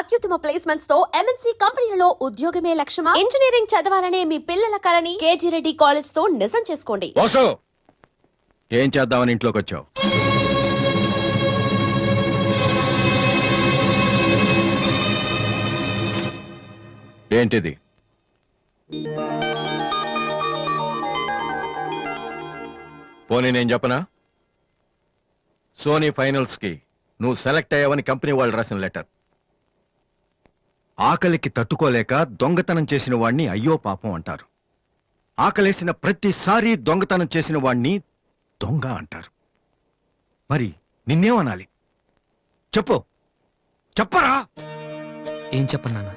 అత్యుత్తమ ప్లేస్మెంట్స్ తో ఎంఎన్సీ కంపెనీలలో ఉద్యోగమే లక్ష్యమా? ఇంజనీరింగ్ చదవాలనే మీ పిల్లల కలని కేజీ రెడ్డి కాలేజ్ తో నిజం చేసుకోండి. వాసు, ఏం చేద్దామని ఇంట్లోకి వచ్చావు? ఏంటిది? పోనీ నేను చెప్పనా? సోనీ ఫైనల్స్ కి నువ్వు సెలెక్ట్ అయ్యావని కంపెనీ వాళ్ళు రాసిన లెటర్. ఆకలికి తట్టుకోలేక దొంగతనం చేసిన వాణ్ణి అయ్యో పాపం అంటారు. ఆకలేసిన ప్రతిసారి దొంగతనం చేసిన వాణ్ణి దొంగ అంటారు. మరి నిన్నేమనాలి? చెప్పు, చెప్పరా? ఏం చెప్పను నాన్న.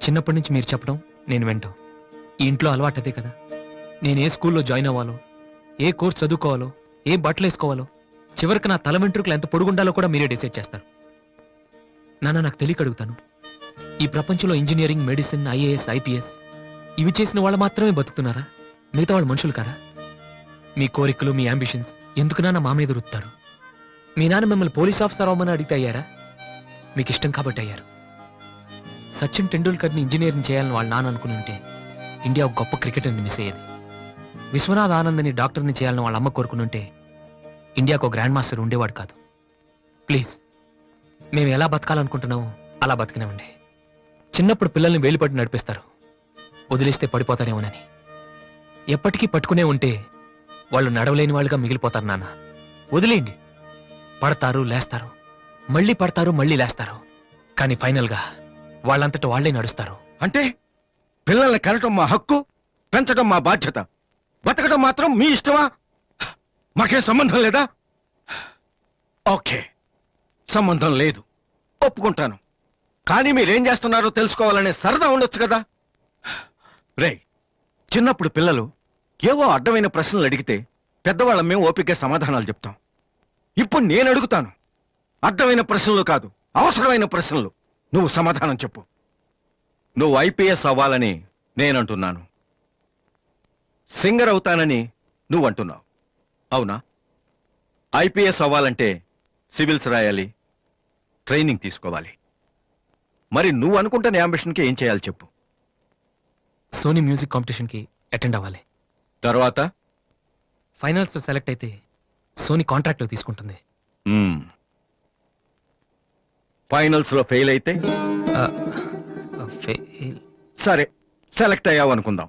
చిన్నప్పటి నుంచి మీరు చెప్పడం నేను వింటాం. ఈ ఇంట్లో అలవాటు అదే కదా. నేను ఏ స్కూల్లో జాయిన్ అవ్వాలో, ఏ కోర్స్ చదువుకోవాలో, ఏ బట్టలు వేసుకోవాలో, చివరికి నా తల వెంట్రుకలు ఎంత పొడుగుండాలో కూడా మీరే డిసైడ్ చేస్తారు. నాన్న, నాకు తెలియక అడుగుతాను, ఈ ప్రపంచంలో ఇంజనీరింగ్, మెడిసిన్, ఐఏఎస్, ఐపీఎస్ ఇవి చేసిన వాళ్ళు మాత్రమే బతుకుతున్నారా? మిగతా వాళ్ళు మనుషులు కారా? మీ కోరికలు, మీ అంబిషన్స్ ఎందుకు నాన్న మా మీద రుత్తారు? మీ నాన్న మిమ్మల్ని పోలీస్ ఆఫీసర్ అవ్వమని అడిగితే అయ్యారా? మీకు ఇష్టం కాబట్టి అయ్యారు. సచిన్ టెండూల్కర్ని ఇంజనీరింగ్ చేయాలని వాళ్ళ నాన్న అనుకుని ఉంటే ఇండియా ఒక గొప్ప క్రికెటర్ని మిస్ అయ్యేది. విశ్వనాథ్ ఆనంద్ని డాక్టర్ని చేయాలని వాళ్ళ అమ్మ కోరుకునుంటే ఇండియాకు ఒక గ్రాండ్ మాస్టర్ ఉండేవాడు కాదు. ప్లీజ్, మేము ఎలా బతకాలనుకుంటున్నామో అలా బతికినామండి. చిన్నప్పుడు పిల్లల్ని వేలుపట్టి నడిపిస్తారు, వదిలేస్తే పడిపోతారేమోనని. ఎప్పటికీ పట్టుకునే ఉంటే వాళ్ళు నడవలేని వాళ్ళుగా మిగిలిపోతారు నాన్న. వదిలేయండి. పడతారు, లేస్తారు, మళ్ళీ పడతారు, మళ్ళీ లేస్తారు. కానీ ఫైనల్గా వాళ్ళంతట వాళ్లే నడుస్తారు. అంటే పిల్లల్ని కనటం మా హక్కు, పెంచడం మా బాధ్యత, బతకడం మాత్రం మీ ఇష్టమా? మాకేం సంబంధం లేదా? ఓకే, సంబంధం లేదు, ఒప్పుకుంటాను. కానీ మీరేం చేస్తున్నారో తెలుసుకోవాలనే సరదా ఉండొచ్చు కదా. రే, చిన్నప్పుడు పిల్లలు ఏవో అడ్డమైన ప్రశ్నలు అడిగితే పెద్దవాళ్ళం మేము ఓపికగా సమాధానాలు చెప్తాం. ఇప్పుడు నేను అడుగుతాను, అడ్డమైన ప్రశ్నలు కాదు, అవసరమైన ప్రశ్నలు. నువ్వు సమాధానం చెప్పు. నువ్వు ఐపీఎస్ అవ్వాలని నేనంటున్నాను, సింగర్ అవుతానని నువ్వు అంటున్నావు. అవునా? ఐపీఎస్ అవ్వాలంటే సివిల్స్ రాయాలి, ట్రైనింగ్ తీసుకోవాలి. మరి నువ్వు అనుకుంటున్న యాంబిషన్కి ఏం చేయాలి చెప్పు. సోనీ మ్యూజిక్ కాంపిటీషన్కి అటెండ్ అవ్వాలి. తర్వాత ఫైనల్స్లో సెలెక్ట్ అయితే సోనీ కాంట్రాక్ట్లో తీసుకుంటుంది. ఫైనల్స్ లో ఫెయిల్ అయితే సరే, సెలెక్ట్ అయ్యావు అనుకుందాం.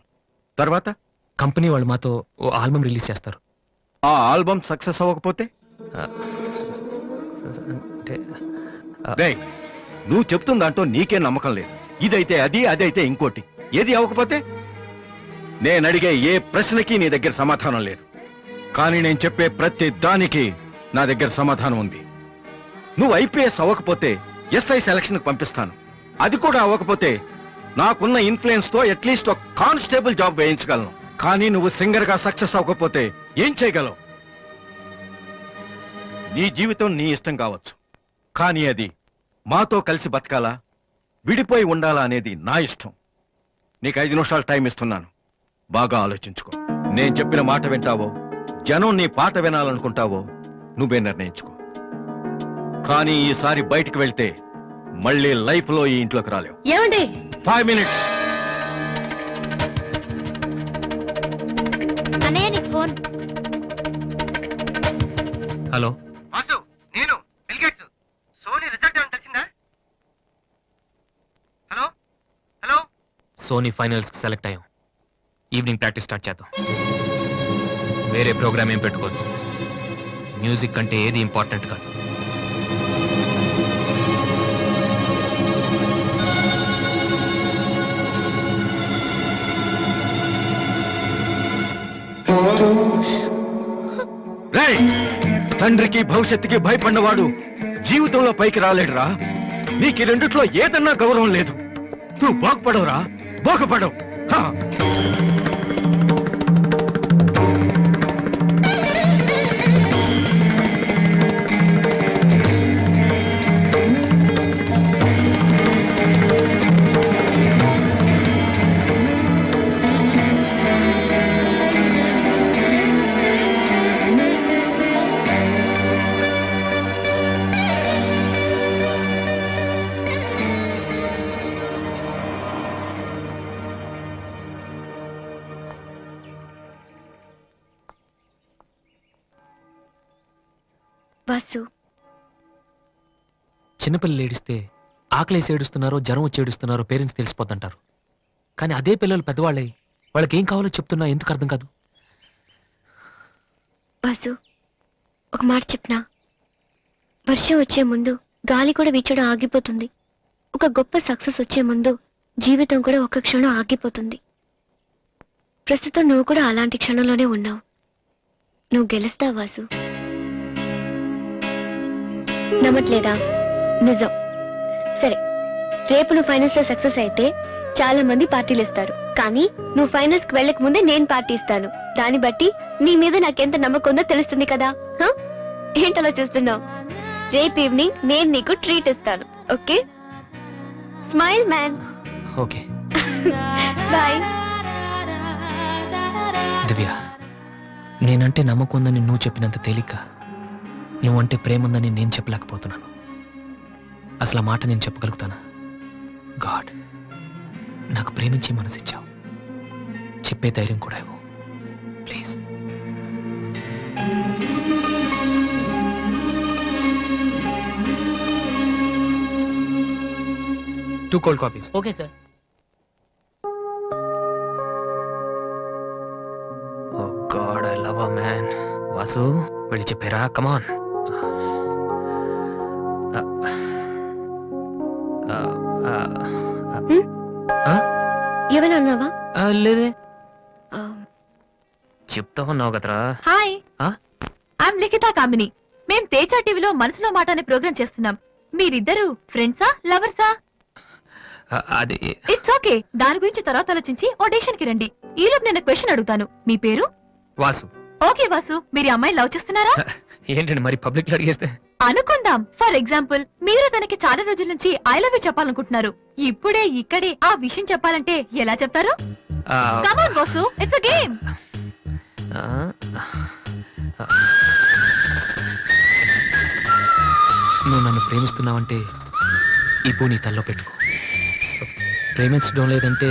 తర్వాత కంపెనీ వాళ్ళు మాతో ఓ ఆల్బమ్ రిలీజ్ చేస్తారు. ఆ ఆల్బమ్ సక్సెస్ అవ్వకపోతే? అంటే రేయ్, నువ్వు చెప్తుందంటూ నీకే నమ్మకం లేదు. ఇదైతే అది, అదైతే ఇంకోటి. ఏది అవ్వకపోతే? నేను అడిగే ఏ ప్రశ్నకి నీ దగ్గర సమాధానం లేదు. కానీ నేను చెప్పే ప్రతి దానికి నా దగ్గర సమాధానం ఉంది. నువ్వు ఐపీఎస్ అవ్వకపోతే ఎస్ఐ సెలక్షన్ పంపిస్తాను. అది కూడా అవ్వకపోతే నాకున్న ఇన్ఫ్లుయెన్స్ తో అట్లీస్ట్ ఒక కానిస్టేబుల్ జాబ్ వేయించగలను. కానీ నువ్వు సింగర్ గా సక్సెస్ అవ్వకపోతే ఏం చేయగలవు? నీ జీవితం నీ ఇష్టం కావచ్చు, కానీ అది మాతో కలిసి బతకాలా, విడిపోయి ఉండాలా అనేది నా ఇష్టం. నీకు 5 నిమిషాలు టైం ఇస్తున్నాను, బాగా ఆలోచించుకో. నేను చెప్పిన మాట వింటావో, జనం నీ పాట వినాలనుకుంటావో నువ్వే నిర్ణయించుకో. కానీ ఈసారి బయటికి వెళ్తే మళ్ళీ లైఫ్ లో ఈ ఇంట్లోకి రాలేవు. ఏమండి? 5 మినిట్స్. అన్నయ్య, నీకు ఫోన్. హలో వాసు, నేను బిల్ గేట్స్. సోనీ రిజల్ట్ ఏమైనా తెలిసిందా? Hello hello. సోనీ ఫైనల్స్కి సెలెక్ట్ అయ్యాం. ఈవినింగ్ ప్రాక్టీస్ స్టార్ట్ చేద్దాం. వేరే ప్రోగ్రామ్ ఏం పెట్టుకోవద్దు. మ్యూజిక్ అంటే ఏది ఇంపార్టెంట్ కాదు. రేయ్, తండ్రికి భవిష్యత్తుకి భయపడినవాడు జీవితంలో పైకి రాలేడురా. నీకు ఈ రెండిట్లో ఏదన్నా గౌరవం లేదు. నువ్వు బాగుపడవురా, బాగుపడవు. వాసు, చిన్నపిల్లలు ఏడిస్తే ఆకలేసి ఏడుస్తున్నారో జ్వరం వచ్చి ఏడుస్తున్నారో పేరెంట్స్ తెలిసిపోతుంటారు. కానీ అదే పిల్లలు పెద్దవాళ్ళై వాళ్ళకి ఏం కావాలో చెప్తున్నా ఎందుకు అర్థం కాదు? వాసు, ఒక మాట చెప్పనా? వర్షం వచ్చే ముందు గాలి కూడా వీచడం ఆగిపోతుంది. ఒక గొప్ప సక్సెస్ వచ్చే ముందు జీవితం కూడా ఒక్క క్షణం ఆగిపోతుంది. ప్రస్తుతం నువ్వు కూడా అలాంటి క్షణంలోనే ఉన్నావు. నువ్వు గెలుస్తావు వాసు. నమ్మట్లేదా? నిజం. సరే, రేపు నువ్వు ఫైనల్స్ లో సక్సెస్ అయితే చాలా మంది పార్టీలు ఇస్తారు. కానీ నువ్వు ఫైనల్స్ కి వెళ్ళక ముందే నేను పార్టీ ఇస్తాను. దాన్ని బట్టి నీ మీద నాకెంత నమ్మకం ఉందో తెలుస్తుంది కదా. హ? ఏంటలా చూస్తున్నావు? రేపు ఈవినింగ్ నేను నీకు ట్రీట్ ఇస్తాను. Okay? Smile man. Okay boy. Divya, నేనంటే నమ్మకం ఉందని నువ్వు చెప్పినంత తేలిక నువ్వంటే ప్రేమ ఉందని నేను చెప్పలేకపోతున్నాను. అసలు ఆ మాట నేను చెప్పగలుగుతానా? గాడ్, నాకు ప్రేమించి మనసిచ్చావు. చెప్పే ధైర్యం కూడా ఇవ్వు please. Two cold coffees. Okay sir. Oh god, I love a man. Vasu, వెళ్ళి చెప్పారా? కమాన్. ఏమైనా అన్నావా? లేదే, చెప్తామన్నావు కదరా. హాయ్, ఆ? ఐఎమ్ లిఖితా కామిని. మేం తేజ టీవీలో మనసులో మాట అనే ప్రోగ్రామ్ చేస్తున్నాం. మీరిద్దరు ఫ్రెండ్సా, లవర్సా? అది ఇట్స్ ఓకే, దాని గురించి తర్వాత ఆలోచించి ఆడిషన్ కి రండి. ఈలోపు నేను క్వశ్చన్ అడుగుతాను. మీ పేరు? వాసు. ఓకే వాసు, మీరు ఈ అమ్మాయిని లవ్ చేస్తున్నారా? ఏంటండి మరి పబ్లిక్ లో అడిగేస్తే? అనుకుందాం, ఫర్ ఎగ్జాంపుల్ మీరు తనకి చాలా రోజుల నుంచి ఐ లవ్ యూ చెప్పాలనుకుంటున్నారు. ఇప్పుడే ఇక్కడే ఆ విషయం చెప్పాలంటే ఎలా చెప్తారు? కమాన్ వాసు, ఇట్స్ అ గేమ్. నువ్వు నన్ను ప్రేమిస్తున్నావంటే ఈ పూ నీ తల్లో పెట్టుకో. ప్రేమించడం లేదంటే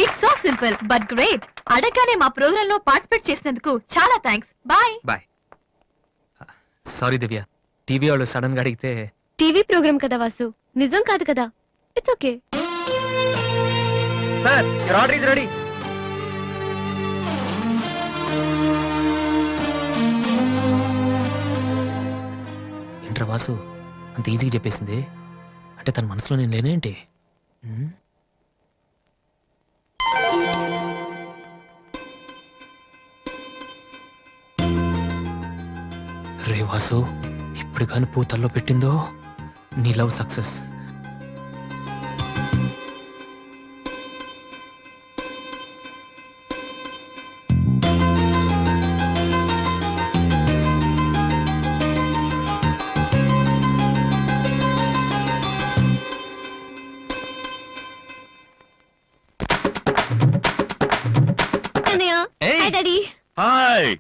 it's so simple but great. అడగగానే మా ప్రోగ్రామ్ లో పార్టిసిపేట్ చేసినందుకు చాలా థ్యాంక్స్. బాయ్. బాయ్. సారీ దివ్య, టీవీ వాళ్ళు సడన్ గా అడిగితే. టీవీ ప్రోగ్రామ్ కదా వాసు, నిజం కాదు కదా. It's okay. Sir, your order is ready. ఏంట్రా వాసు, అంత ఈజీగా చెప్పేసింది? అంటే తన మనసులో నేను లేనేంటి? రే వాసు, ఇప్పుడు కానీ పూతల్లో పెట్టిందో నీ లవ్ సక్సెస్. అన్నయ్య, హాయ్ డాడీ. హాయ్,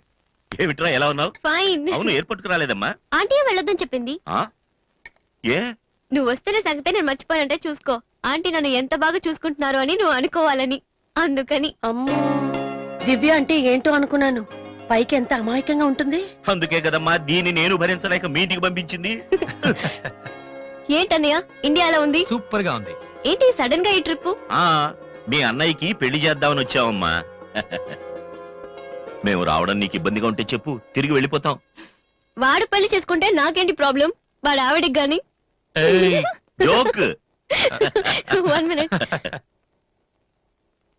ఏమిట్రా ఎలా ఉన్నావు? ఫైన్. అవును, ఎయిర్పోర్ట్ కు రాలేదమ్మా? ఆంటీ వెళ్ళొద్దని చెప్పింది. ఆ? ఏ? నువ్వు వస్తున్న సంగతే నేను మర్చిపోయానంటే చూసుకో. ఆంటీ నన్ను ఎంత బాగా చూసుకుంటున్నారో అని నువ్వు అనుకోవాలని, అందుకని. అమ్మో, దివ్య అంటే ఏంటో అనుకున్నాను. పైకి ఎంత అమాయకంగా ఉంటుంది. అందుకే కదమ్మా దీన్ని నేను భరించలేక మీ ఇంటికి పంపించింది. ఏంటన్నయ్య, ఇండియాలో ఉంది? సూపర్ గా ఉంది. ఏంటి సడన్ గా ఈ ట్రిప్? ఆ, మీ అన్నయ్యకి పెళ్లి చేద్దామని వచ్చావమ్మా. మేము రావడం నీకు ఇబ్బందిగా ఉంటే చెప్పు, తిరిగి వెళ్ళిపోతాం. వాడు పెళ్లి చేసుకుంటే నాకేంటి ప్రాబ్లం? వాడు ఆవిడికి గాని. జోక్. 1 minute.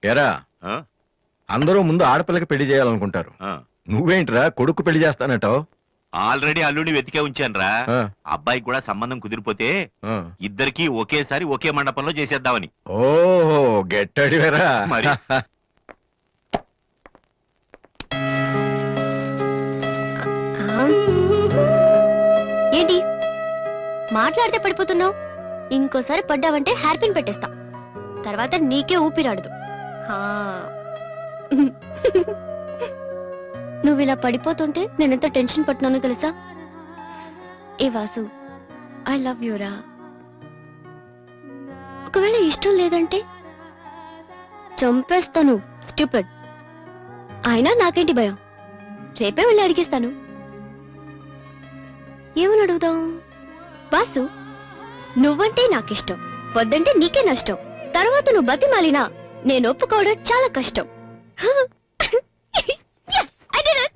ఎరా, ఆ? అందరూ ముందు ఆడపిల్లకి పెళ్లి చేయాలనుకుంటారు. ఆ. నువ్వేంట్రా కొడుకు పెళ్లి చేస్తానటావు? ఆల్రెడీ అల్లుని వెతికే ఉంచానురా. అబ్బాయికి కూడా సంబంధం కుదిరిపోతే ఇద్దరికి ఒకేసారి ఒకే మండపంలో చేసేద్దామని. ఓహో, గెట్టడివేరా. మరి. ఏంటి మాట్లాడితే పడిపోతున్నావు? ఇంకోసారి పడ్డావంటే హెయిర్ పిన్ పెట్టేస్తా. తర్వాత నీకే ఊపిరాడదు. నువ్వు ఇలా పడిపోతుంటే నేనెంత టెన్షన్ పడుతున్నానో తెలుసా? ఏ వాసు, ఐ లవ్ యూరా. ఒకవేళ ఇష్టం లేదంటే చంపేస్తాను స్టూపిడ్. అయినా నాకేంటి భయం, రేపే వెళ్ళి అడిగేస్తాను. ఏమని అడుగుదాం? బాసు, నువ్వంటే నాకిష్టం, వద్దంటే నీకే నష్టం. తర్వాత నువ్వు బతిమాలినా నేను ఒప్పుకోవడం చాలా కష్టం. Yes, I did it.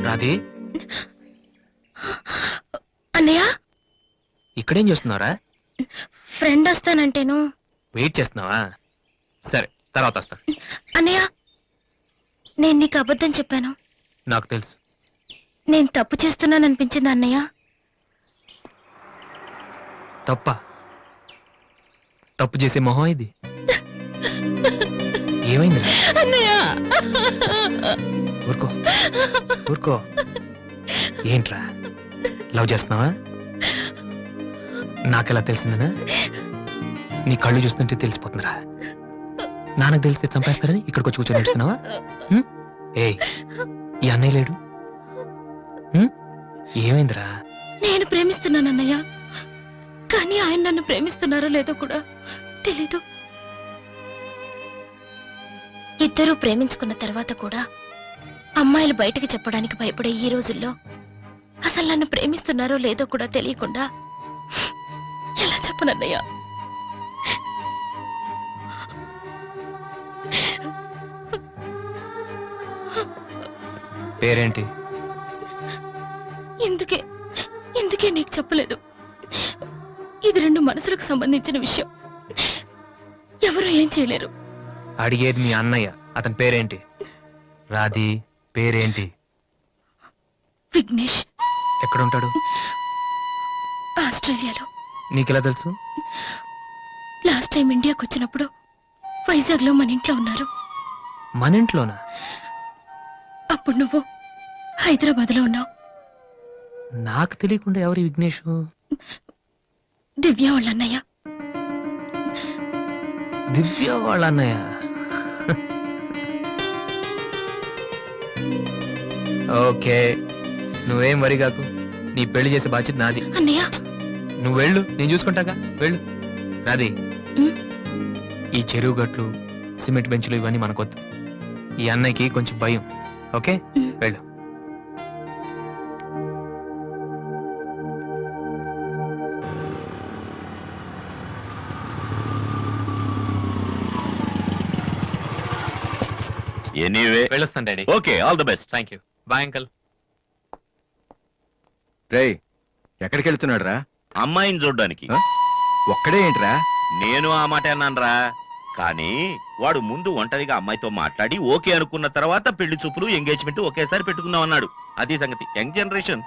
Radhi, అన్నయ్య, ఇక్కడేం చేస్తున్నారా? ఫ్రెండ్ వస్తానంటేను. వెయిట్ చేస్తున్నావా? సరే, తర్వాత వస్తా. అన్నయ్య, నేను నీకు అబద్ధం చెప్పాను. నాకు తెలుసు. నేను తప్పు చేస్తున్నాను అనిపించింది అన్నయ్య. తప్ప? తప్పు చేసే మొహం ఇది. ఏమైందిరా? అన్నయ్య, ఊరుకో ఊరుకో. ఏంట్రా, లవ్ చేస్తున్నావా? నాకెలా తెలిసిందనా? నీ కళ్ళు చూస్తుంటే తెలిసిపోతుందిరా. నాన్నకు తెలిస్తే చంపేస్తారని ఇక్కడికి వచ్చి కూర్చొని నడుస్తున్నావా? ఏ, ఈ అన్నయ్య లేడు? ఏమైందిరా? నేను ప్రేమిస్తున్నాను అన్నయ్య, కానీ ఆయన నన్ను ప్రేమిస్తున్నారో లేదో కూడా తెలీదు. ఇద్దరూ ప్రేమించుకున్న తర్వాత కూడా అమ్మాయిలు బయటకు చెప్పడానికి భయపడే ఈ రోజుల్లో అసలు నన్ను ప్రేమిస్తున్నారో లేదో కూడా తెలియకుండా ఎలా చెప్పనన్నయ్య? పేరేంటి? ఎందుకే నీకు చెప్పలేదు. ఇది రెండు మనసులకు సంబంధించిన విషయం, ఎవరు ఏం చేయలేరు. అడిగేది మీ అన్నయ్య, అతని పేరేంటి? రాధి పేరేంటి? విఘ్నేష్. ఎక్కడుంటాడు? ఆస్ట్రేలియాలో. నీకెలా తెలుసు? లాస్ట్ టైం ఇండియాకి వచ్చినప్పుడు వైజాగ్ లో మన ఇంట్లో ఉన్నారు. మన ఇంట్లోనా? అప్పుడు నువ్వు హైదరాబాద్ లో ఉన్నావు. నాకు తెలియకుండా ఎవరి విఘ్నేష్? దివ్య వాళ్ళ అన్నయ్య. దివ్య వాళ్ళ అన్నయ్య. ఓకే, నువ్వేం వరి కాకు. నీ పెళ్లి చేసే బాధ్యత నాది. అన్నయ్య, నువ్వు వెళ్ళు, నేను చూసుకుంటాగా. వెళ్ళు రాధి. ఉమ్. ఈ చెరువు గట్లు, సిమెంట్ బెంచ్లు ఇవన్నీ మనకొద్దు. ఈ అన్నయ్యకి కొంచెం భయం. Okay, um. వెళ్ళు. ఎనీవే, వెళ్ళొస్తాను daddy. Okay, all the best. Thank you. Bye uncle. రేయ్, ఎక్కడికి వెళ్తున్నాడు రా? అమ్మాయిని చూడ్డానికి. ఒక్కడే ఏంట్రా? నేను ఆ మాట అన్నానురా, కానీ వాడు ముందు ఒంటరిగా అమ్మాయితో మాట్లాడి ఓకే అనుకున్న తర్వాత పెళ్లి చూపులు, ఎంగేజ్మెంట్ ఒకేసారి పెట్టుకుందాం అన్నాడు. అది సంగతి. Young generation.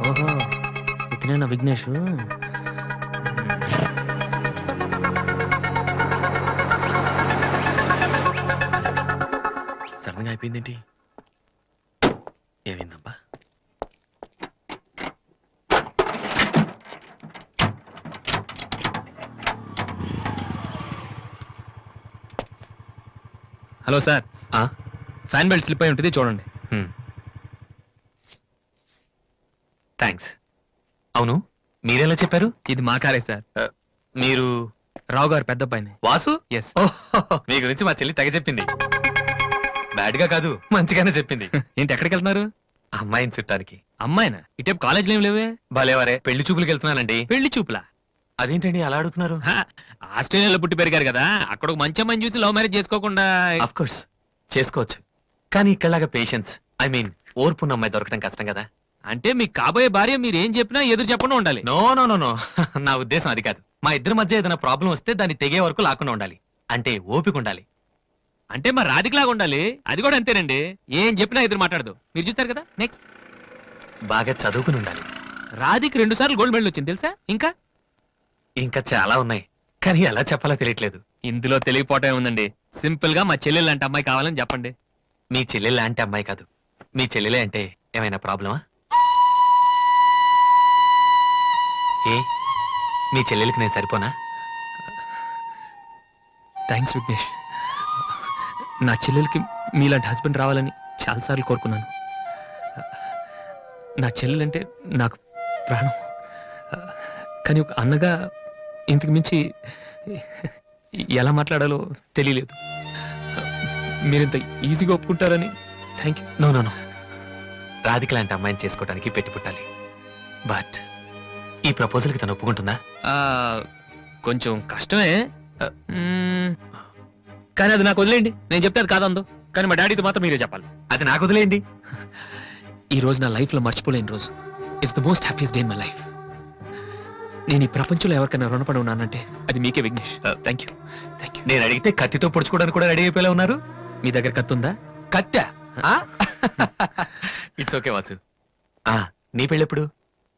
ఓహో, ఇతనేనా విఘ్నేష్? సడన్ గా అయిపోయిందేంటి? ఏమైందబ్బా? Hello sir, fan belt slip అయి ఉంటుంది, చూడండి. థ్యాంక్స్. అవును, మీరెలా చెప్పారు? ఇది మా కారే సార్. మీరు రావు గారు పెద్ద అబ్బాయిని. వాసు? ఎస్. మీ గురించి మా చెల్లి తెగ చెప్పింది. బ్యాడ్ గా కాదు, మంచిగానే చెప్పింది. ఏంటి, ఎక్కడికి వెళ్తున్నారు? అమ్మాయిని చుట్టానికి. అమ్మాయినా? ఇటేపు కాలేజీలో ఏం లేవే. భలేవారే, పెళ్లి చూపులకు వెళ్తున్నానండి. పెళ్లి చూపులా? అదేంటండి అలా అడుగుతున్నారు? ఆస్ట్రేలియాలో పుట్టి పెరిగారు కదా, అక్కడ ఒక మంచి అమ్మాయిని చూసి లవ్ మ్యారేజ్ చేసుకోకుండా? అఫ్ కోర్స్ చేసుకోవచ్చు, కానీ ఇక్కడలాగా పేషెన్స్, ఐ మీన్ ఓర్పున్న అమ్మాయి దొరకడం కష్టం కదా. అంటే మీకు కాబోయే భార్య మీరు ఏం చెప్పినా ఎదురు చెప్పకుండా ఉండాలి. నో నో నో నో, నా ఉద్దేశం అది కాదు. మా ఇద్దరి మధ్య ఏదైనా ప్రాబ్లం వస్తే దాన్ని తెగే వరకు లాకుండా ఉండాలి. అంటే ఓపిక ఉండాలి. అంటే మరి రాధికలాగా ఉండాలి. అది కూడా అంతేనండి, ఏం చెప్పినా ఎదురు మాట్లాడదు. మీరు చూస్తారు కదా. నెక్స్ట్, బాగా చదువుకుని ఉండాలి. రాధికి 2 సార్లు గోల్డ్ మెడల్ వచ్చింది తెలుసా? ఇంకా చాలా ఉన్నాయి, కానీ ఎలా చెప్పాలో తెలియట్లేదు. ఇందులో తెలియపోవటం ఉందండి. సింపుల్ గా మా చెల్లెలు లాంటి అమ్మాయి కావాలని చెప్పండి. మీ చెల్లెలు లాంటి అమ్మాయి కాదు. మీ చెల్లెలే అంటే ఏమైనా ప్రాబ్లమా? ఏ మీ చెల్లెలకి నేను సరిపోనా? థ్యాంక్స్ విఘ్నేష్. నా చెల్లెలకి మీలాంటి హస్బెండ్ రావాలని చాలాసార్లు కోరుకున్నాను. నా చెల్లెలంటే నాకు ప్రాణం. కానీ ఒక అన్నగా ఇంతకు మించి ఎలా మాట్లాడాలో తెలియలేదు. మీరింత ఈజీగా ఒప్పుకుంటారని thank you. No no no, Radhika లాంటి అమ్మాయిని చేసుకోవడానికి పెట్టి పుట్టాలి. బట్ ఈ ప్రపోజల్కి తను ఒప్పుకుంటుందా? కొంచెం కష్టమే, కానీ అది నాకు వదిలేయండి. నేను చెప్తే అది కాదందో, కానీ మా డాడీతో మాత్రం మీరే చెప్పాలి. అది నాకు వదిలేయండి. ఈ రోజు నా లైఫ్లో మర్చిపోలేని రోజు. It's the most happiest day in my life. నేను ఈ ప్రపంచంలో ఎవరికైనా రుణపడి ఉన్నానంటే అది మీకే Vignesh. Thank you thank you. నేను అడిగితే కత్తితో పొడుచుకోవడానికి కూడా రెడీ అయిపోయేలా ఉన్నారు. మీ దగ్గర కత్తి ఉందా? కత్తా? It's okay Vasu. నీ పెళ్ళెప్పుడు?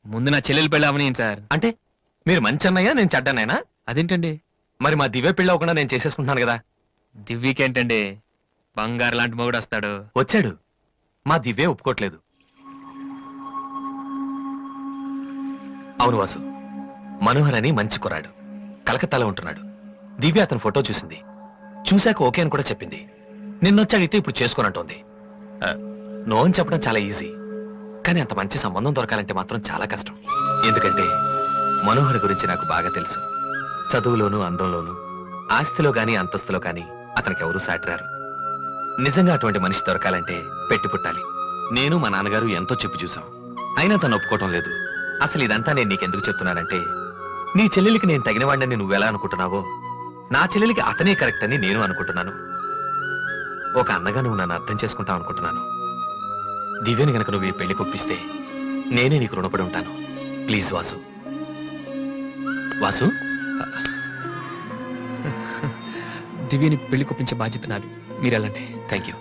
ముందు నా చెల్లెలు పెళ్ళి అవని సార్. అంటే మీరు మంచి అన్నయ్య, నేను చెడ్డన్నయ్యనా? అదేంటండి? మరి మా దివ్య పెళ్ళి అవ్వకుండా నేను చేసేసుకుంటున్నాను కదా. దివ్యకేంటండి, బంగారు లాంటి మొగుడు వస్తాడు. వచ్చాడు, మా దివ్య ఒప్పుకోట్లేదు. అవును వాసు, మనోహర్ అని మంచి కుర్రాడు, కలకత్తాలో ఉంటున్నాడు. దివ్య అతని ఫోటో చూసింది, చూశాక ఓకే అని కూడా చెప్పింది. నిన్నొచ్చి అడిగితే ఇప్పుడు చేసుకోనంటోంది. నో అని చెప్పడం చాలా ఈజీ, కానీ అంత మంచి సంబంధం దొరకాలంటే మాత్రం చాలా కష్టం. ఎందుకంటే మనోహర్ గురించి నాకు బాగా తెలుసు. చదువులోను, అందంలోను, ఆస్తిలో గాని అంతస్తులో గాని అతనికి ఎవరూ సాటిరారు. నిజంగా అటువంటి మనిషి దొరకాలంటే పెట్టి పుట్టాలి. నేను మా నాన్నగారు ఎంతో చెప్పి చూసాం, అయినా తను ఒప్పుకోవటం లేదు. అసలు ఇదంతా నేను నీకెందుకు చెప్తున్నానంటే, నీ చెల్లెలికి నేను తగినవాడిని నువ్వెలా అనుకుంటున్నావో, నా చెల్లెలికి అతనే కరెక్ట్ అని నేను అనుకుంటున్నాను. ఒక అన్నగా నువ్వు నన్ను అర్థం చేసుకుంటావు అనుకుంటున్నాను. దివ్యని గనక నువ్వు ఈ పెళ్లి కొప్పిస్తే నేనే నీకు రుణపడి ఉంటాను. ప్లీజ్ వాసు. వాసు, దివ్యని పెళ్లి కొప్పించే బాధ్యత నాది. మీరు వెళ్ళండి. Thank you.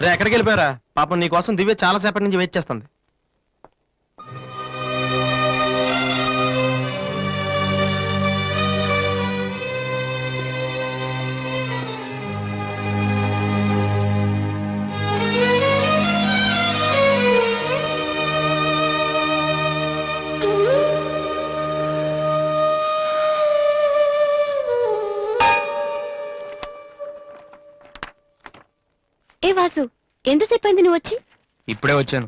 రే, ఎక్కడికి వెళ్ళిపోయారా? పాపం నీ కోసం దివ్య చాలా సేపటి నుంచి వెయిట్ చేస్తుంది. ఏ వాసు, ఎంతసేపు అయింది నువ్వు వచ్చి? ఇప్పుడే వచ్చాను.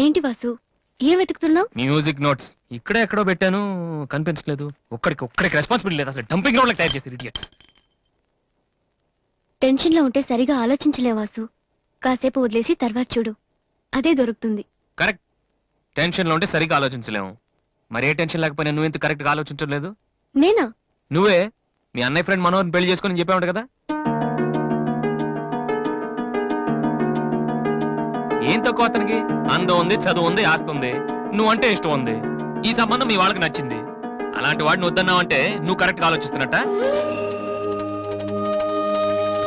ఏంటి వాసు, ఏం వెతుకుతున్నావు? మ్యూజిక్ నోట్స్ ఇక్కడే ఎక్కడో పెట్టాను, కనిపించలేదు. ఒక్కడికి రెస్పాన్సిబిలిటీ లేదు. అసలు డంపింగ్ గ్రౌండ్ తయారు చేసి ఇడియట్స్. టెన్షన్ లో ఉంటే సరిగా ఆలోచించలే వాసు. కాసేపు వదిలేసి తర్వాత చూడు, అదే దొరుకుతుంది. కరెక్ట్. టెన్షన్ లో ఉంటే సరిగా ఆలోచించలేము. మరి ఏ టెన్షన్ లేకపోయినా నువ్వు ఎంత కరెక్ట్ గా ఆలోచించలేదు? నేనా? నువ్వే మీ అన్నయ్య ఫ్రెండ్ మనోహర్ని పెళ్లి చేసుకొని చెప్పావు కదా. ఏం తక్కువ అతనికి? అందం ఉంది, చదువు ఉంది, ఆస్తి ఉంది, నువ్వంటే ఇష్టం ఉంది. ఈ సంబంధం మీ వాళ్ళకి నచ్చింది. అలాంటి వాడిని వద్దన్నావు అంటే నువ్వు కరెక్ట్ గా ఆలోచిస్తున్నట్ట.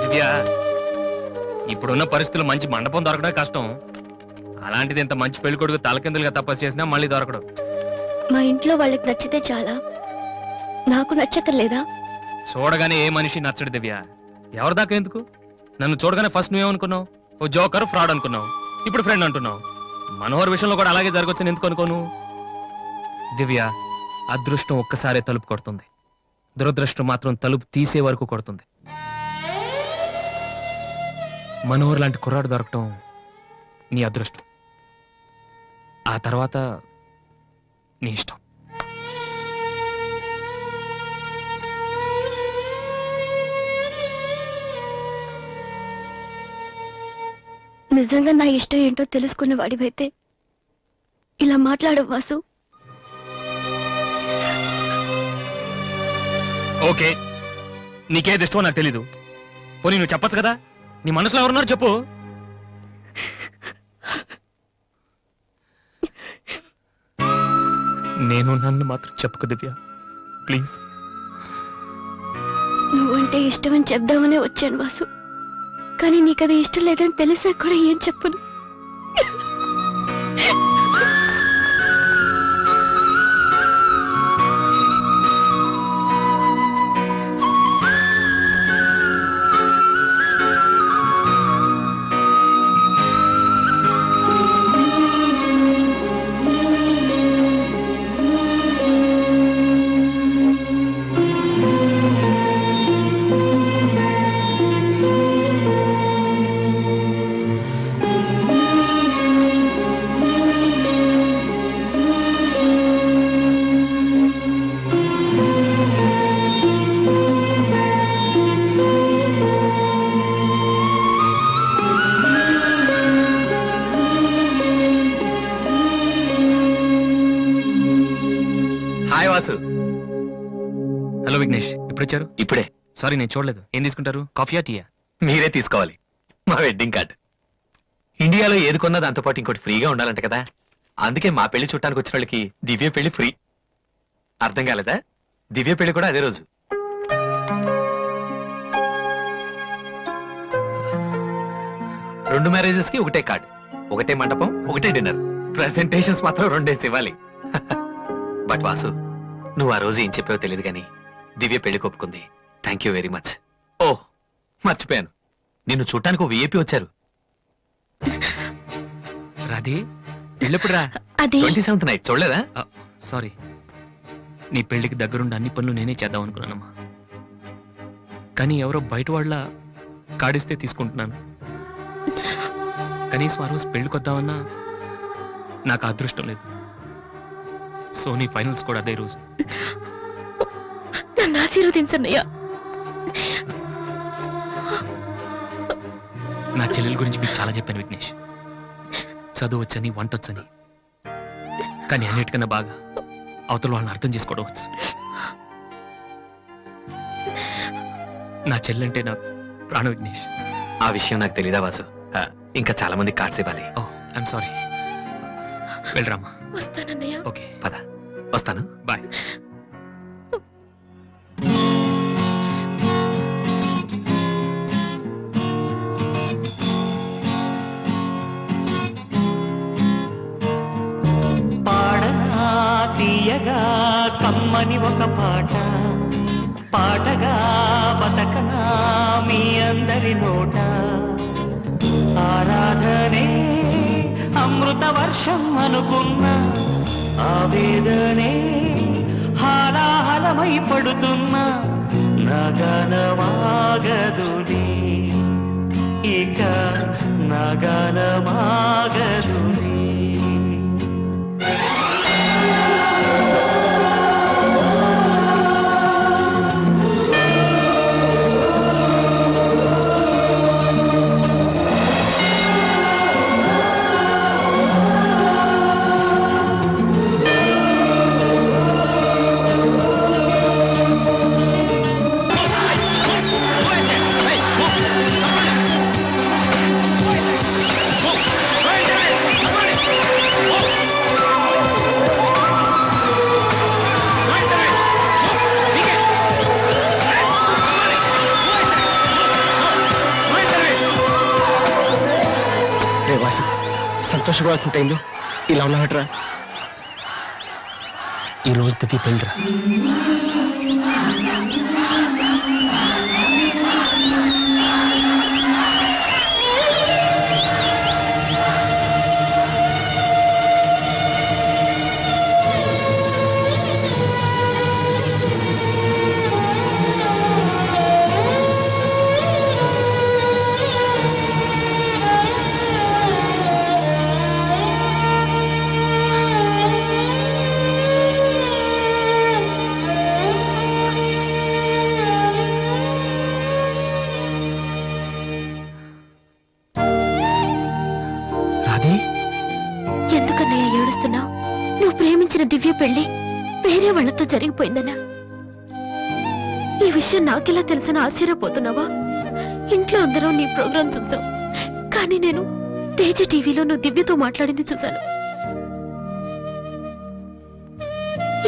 దివ్య, ఇప్పుడున్న పరిస్థితులు మంచి మండపం దొరకడం కష్టం. అలాంటిది ఇంత మంచి పెళ్లి కొడుకు తలకిందులుగా తపస్సు చేసినా మళ్ళీ దొరకడం. మా ఇంట్లో వాళ్ళకి నచ్చితే చాలా, నాకు నచ్చక్కర్లేదా? చూడగానే ఏ మనిషి నచ్చడు దివ్య. ఎవరి దాకా ఎందుకు? నన్ను చూడగానే ఫస్ట్ నువ్వేమనుకున్నావు? ఓ జోకర్, ఫ్రాడ్ అనుకున్నావు. ఇప్పుడు ఫ్రెండ్ అంటున్నావు. మనోహర్ విషయంలో కూడా అలాగే జరగొచ్చని ఎందుకు అనుకోను? దివ్య, అదృష్టం ఒక్కసారే తలుపు కొడుతుంది, దురదృష్టం మాత్రం తలుపు తీసే వరకు కొడుతుంది. మనోహర్ లాంటి కుర్రాడు దొరకటం నీ అదృష్టం. ఆ తర్వాత నీ ఇష్టం. నిజంగా నా ఇష్టం ఏంటో తెలుసుకునే వాడివైతే ఇలా మాట్లాడవు వాసు. ఓకే, నీకేది ఇష్టమో నాకు తెలీదు. పోనీ నువ్వు చెప్పొచ్చు కదా, నీ మనసులో ఎవరున్నారు చెప్పు. నేను నన్ను మాత్రం చెప్పుకో దివ్య, ప్లీజ్. నువ్వంటే ఇష్టమని చెప్దామనే వచ్చాను వాసు, కానీ నీకది ఇష్టం లేదని తెలిసా కూడా ఏం చెప్పను. హాయ్ వాసు. హలో విఘ్నేష్, ఎప్పుడు వచ్చారు? ఇప్పుడే. సారీ నేను చూడలేదు. ఏం తీసుకుంటారు, కాఫీయా టీయా? మీరే తీసుకోవాలి. మా వెడ్డింగ్ కార్డ్. ఇండియాలో ఏది కొన్నా దాంతో పాటు ఇంకోటి ఫ్రీగా ఉండాలంట కదా, అందుకే మా పెళ్లి చుట్టానికి వచ్చిన వాళ్ళకి దివ్య పెళ్లి ఫ్రీ. అర్థం కాలేదా? దివ్య పెళ్లి కూడా అదే రోజు. రెండు మ్యారేజెస్ కి ఒకటే కార్డ్, ఒకటే మండపం, ఒకటే డిన్నర్. ప్రెజెంటేషన్స్ మాత్రం రెండేసి ఇవ్వాలి. బట్ వాసు, నువ్వు ఆ రోజు ఏం చెప్పావో తెలియదు కానీ దివ్య పెళ్లి ఒప్పుకుంది. Thank you very much. ఓ మర్చిపోయాను, నిన్ను చూడటానికి విఐపి వచ్చారు. రాధే, పెళ్ళెప్పుడు రా? అది 27th నైట్ చూడలేదా? సారీ, నీ పెళ్లికి దగ్గరుండి అన్ని పనులు నేనే చేద్దాం అనుకున్నానమ్మా. కానీ ఎవరో బయట వాళ్ళ కాడిస్తే తీసుకుంటున్నాను. కనీసం ఆ రోజు పెళ్లికొద్దామన్నా నాకు అదృష్టం లేదు. సో నీ ఫైనల్స్ కూడా అదే రోజు. నన్ను ఆశీర్వదించన్నయ్యా. నా చెల్లెల గురించి మీకు చాలా చెప్పాను విఘ్నేష్. చదువు వచ్చని, వంట వచ్చని, కానీ అన్నిటికన్నా బాగా అవతల వాళ్ళని అర్థం చేసుకోవడం వచ్చు. నా చెల్లెంటే నాకు ప్రాణ విఘ్నేష్. ఆ విషయం నాకు తెలీదా వాసు? ఇంకా చాలా మంది కార్డ్స్ ఇవ్వాలి. ఓ ఐఎమ్ సారీ. వెళ్ళరామా. వస్తానన్నయ్య. ఓకే పద, వస్తాను. బాయ్. పాడనా తీయగా కమ్మని ఒక పాట, పాటగా బతకనా మీ అందరి నోట. ఆరాధనే అమృత వర్షం అనుకున్న, ఆవేదనే హాలాహలమై పడుతున్న, నగనమాగదులే ఇక నగనమాగదులే. వాసు, సంతోషపడాల్సిన టైంలో ఇలా ఉన్నావట్రా. ఈ రోజు దివ్య పెళ్ళిరా. ఎందుకన్నయ్య ఏడుస్తున్నావు? నువ్వు ప్రేమించిన దివ్య పెళ్లి వేరే వాళ్లతో జరిగిపోయిందనా? ఈ విషయం నాకెలా తెలిసిన ఆశ్చర్యపోతున్నావా? ఇంట్లో అందరూ నీ ప్రోగ్రాం చూసాం, కానీ నేను తేజ టీవీలో నువ్వు దివ్యతో మాట్లాడింది చూశాను.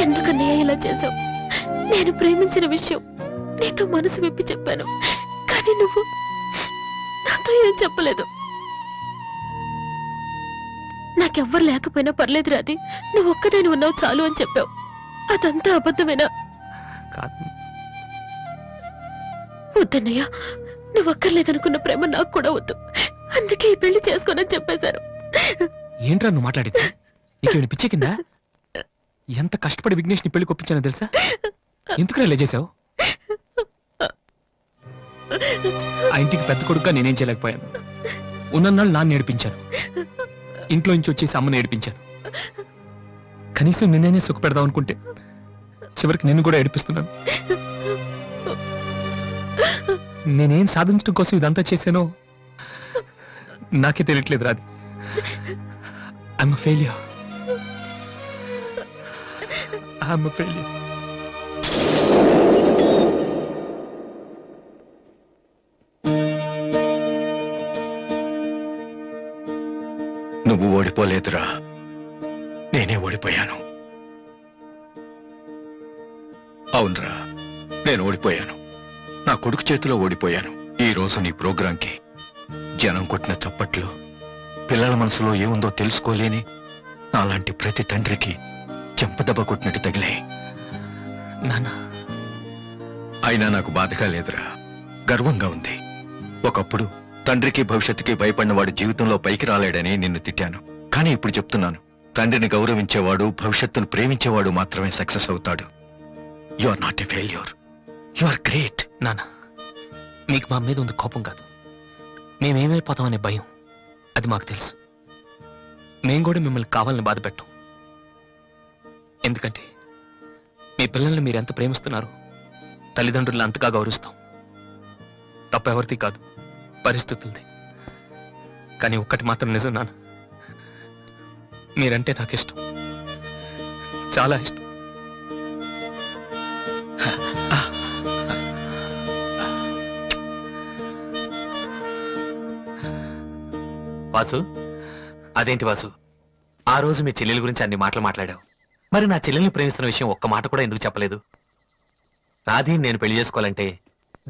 ఎందుకన్నయ్య ఇలా చేశావు? నేను ప్రేమించిన విషయం నీతో మనసు విప్పి చెప్పాను, కానీ నువ్వు నాతో ఏం చెప్పలేదు. నాకెవ్వరు లేకపోయినా పర్లేదు రాది, నువ్వు ఒక్కదాని ఉన్నావు చాలు అని చెప్పావు. అదంతా అబద్ధమేనా? కాదు. వద్దన్నయ్య, నువ్వు అక్కర్లేదనుకున్న ప్రేమ నాకు కూడా వద్దు. అందుకే ఈ పెళ్లి చేసుకోనని చెప్పేశారు. ఏంట్రా నువ్వు మాట్లాడింది? నీకేమైనా పిచ్చి కిందా? ఎంత కష్టపడి విఘ్నేష్ ని పెళ్లి కొప్పించానో తెలుసా? ఎందుకు ఇలా చేసావు? ఆ ఇంటికి పెద్ద కొడుకుగా నేనేం చేయలేకపోయాను. ఉన్నన్నాళ్ళు నాన్న నేర్పించాను, ఇంట్లో నుంచి వచ్చేసి అమ్మని ఏడిపించాను. కనీసం నిన్నే సుఖ పెడదాం అనుకుంటే చివరికి నిన్ను కూడా ఏడిపిస్తున్నాను. నేనేం సాధించడం కోసం ఇదంతా చేశానో నాకే తెలియట్లేదు రాది. I'm failure. I'm failure. నువ్వు ఓడిపోలేదురా, నేనే ఓడిపోయాను. అవునరా, నేను ఓడిపోయాను. నా కొడుకు చేతిలో ఓడిపోయాను. ఈ రోజు నీ ప్రోగ్రాంకి జనం కొట్టిన చప్పట్లు, పిల్లల మనసులో ఏముందో తెలుసుకోలేని నాలాంటి ప్రతి తండ్రికి చెంపదెబ్బ కొట్టినట్టు తగిలాయి. నాన్న, అయినా నాకు బాధగా లేదురా, గర్వంగా ఉంది. ఒకప్పుడు తండ్రికి భవిష్యత్తుకి భయపడిన వాడు జీవితంలో పైకి రాలేడని నిన్ను తిట్టాను. కానీ ఇప్పుడు చెప్తున్నాను, తండ్రిని గౌరవించేవాడు, భవిష్యత్తును ప్రేమించేవాడు మాత్రమే సక్సెస్ అవుతాడు. You are not a failure, you are great. నాన్న, మీకు మా మీద ఉంది కోపం కాదు, మేమేమైపోతామనే భయం. అది మాకు తెలుసు. మేం కూడా మిమ్మల్ని కావాలని బాధ పెట్టాం. ఎందుకంటే మీ పిల్లల్ని మీరు ఎంత ప్రేమిస్తున్నారో తల్లిదండ్రులను అంతగా గౌరవిస్తాం. తప్ప ఎవరిది కాదు, పరిస్థితులది. కానీ ఒక్కటి మాత్రం నిజం నాన్న, మీరంటే నాకు ఇష్టం, చాలా ఇష్టం. వాసు, అదేంటి వాసు, ఆ రోజు మీ చెల్లెల గురించి అన్ని మాటలు మాట్లాడావు. మరి నా చెల్లెల్ని ప్రేమిస్తున్న విషయం ఒక్క మాట కూడా ఎందుకు చెప్పలేదు? రాధి నేను పెళ్లి చేసుకోవాలంటే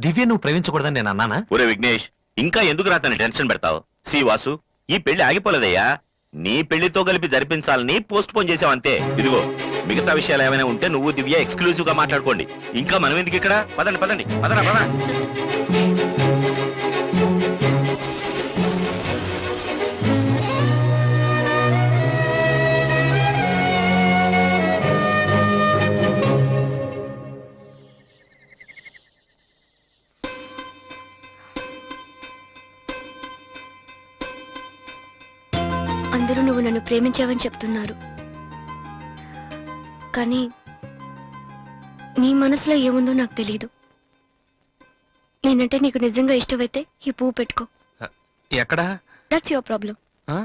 దివ్య నువ్వు ప్రేమించకూడదని నేను అన్నానా? ఒరే విఘ్నేష్, ఇంకా ఎందుకు రాతని టెన్షన్ పెడతావు? సి వాసు, ఈ పెళ్లి ఆగిపోలేదయ్యా. నీ పెళ్లితో కలిపి జరిపించాలని పోస్ట్ పోన్ చేసావంతే. ఇదిగో, మిగతా విషయాలు ఏమైనా ఉంటే నువ్వు దివ్య ఎక్స్క్లూజివ్ గా మాట్లాడుకోండి. ఇంకా మనం ఎందుకు ఇక్కడ? పదండి పదండి, పదరా పద. అందరూ నువ్వు నన్ను ప్రేమించావని చెప్తున్నారు, కానీ నీ మనసులో ఏముందో నాకు తెలీదు. నేనంటే నీకు నిజంగా ఇష్టమైతే ఈ పువ్వు పెట్టుకో. ఎక్కడా? That's your problem. ఆ?